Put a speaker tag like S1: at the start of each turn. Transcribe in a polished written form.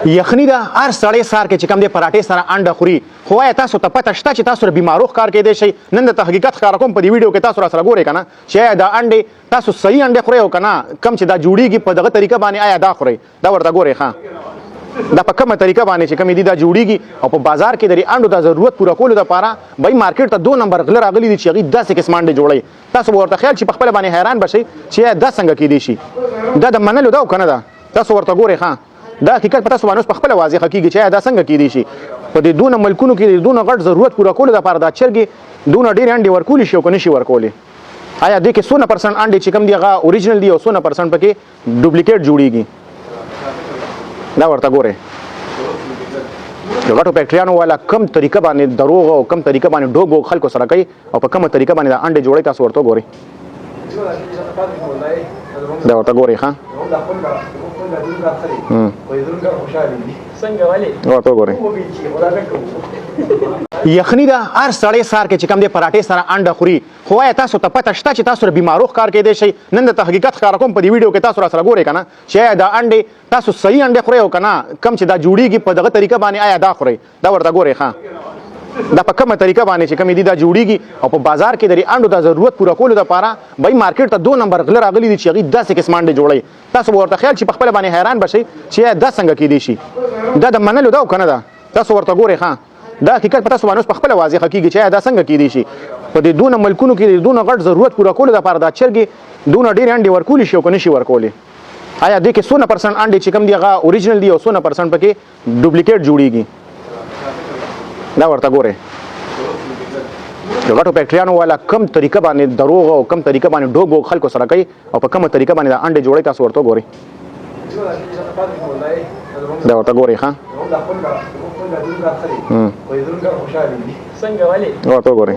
S1: یخني ده هر سړی سار کې چې کوم دی پراټې سره انډه خوري خو آیا تاسو ته پته شته چې تاسو بیمارو ښکار کېدی شي نن د حقیقت ښکاره کوم په دې ویډیو کې تاسو راسره ګورئ که نه چې آیا دا انډې تاسو صحیح انډې خورئ او که نه کم چې دا جوړېږي په دغه طریقه باندې آیا دا خورئ دا ورته ګورئ ښه دا په کومه طریقه باندې چې کومې دي دا جوړېږي او په بازار کې د دې انډو د ضرورت پوره کولو دپاره بهی مارکیټ ته 2 نمبر غله راغلي دي چې هغوی داسې قسم انډې جوړوي تاسو به ورته خیال چې په خپله باندې حیران به شئ چې دا څنګه کیدی شي دا د منلو ده او که نه ده تاسو ورته ګورئ ښه دا حقیقت په تاسو باندې اوس په خپله واضحه کېږي چې دا څنګه کیدی شي په دې دونه ملکونو کې د دونه غټ ضرورت پوره کولو دپاره دا چرګې دونه ډېرې انډې ورکولی شي او که نه شي ورکولی آیا دې کې 100% انډې چې کوم دي هغه اوریجنل دي او 100% پکې ډوپلیکیټ جوړېږي دا ورته ګورئ د غټو فیکټریانو والا کم طریقه باندې دروغ او کم طریقه باندې ډوګ ووګ خلکو سره کوي او په کومه طریقه باندې دا انډې جوړوي تاسو ورته وګورئ دا ورته ګورئ ښه ورته وګورئ یخني ده هر سړی سار کې چې کوم دی پراټې سره انډه خوري خو آیا تاسو ته پته شته چې تاسو بیمارو ښکار کېدی شي نن د حقیقت ښکاره کوم په دې ویډیو کې تاسو راسره ګورئ که نه چې آیا دا انډې تاسو صحیح انډې خورئ او که نه کم چې دا جوړېږي په دغه طریقه باندې آیا دا خورئ دا ورته ګورئ ښه دا په کومه طریقه باندې چې کومې دي دا جوړېږي او په بازار کې د دې انډو د ضرورت پوره کولو دپاره بهی مارکیټ ته 2 نمبر غله راغلي دي چې هغوی داسې قسم انډې جوړوي تاسو به ورته خیال چې په خپله باندې حیران به شئ چې دا څنګه کیدی شي دا د منلو ده او که نه ده تاسو ورته ګورئ ښه دا حقیقت په تاسو باندې اوس په خپله واضحه کېږي چې دا څنګه کیدی شي په دې دونه ملکونو کې د دونه غټ ضرورت پوره کولو دپاره دا چرګې دونه ډېرې انډې ورکولی شي او که نه شي ورکولی آیا دې کې 100% انډې چې کوم دي هغه اوریجنل دي او 100% پکې ډوپلیکیټ جوړېږي دا ورته ګورئ د غټو فیکټریانو والا کم طریقه باندې دروغ او کم طریقه باندې ډوګ ووګ خلکو سره کوي او په کومه طریقه باندې دا انډې جوړوي تاسو ورته وګورئ دا ورته ګورئ ښه ورته وګورئ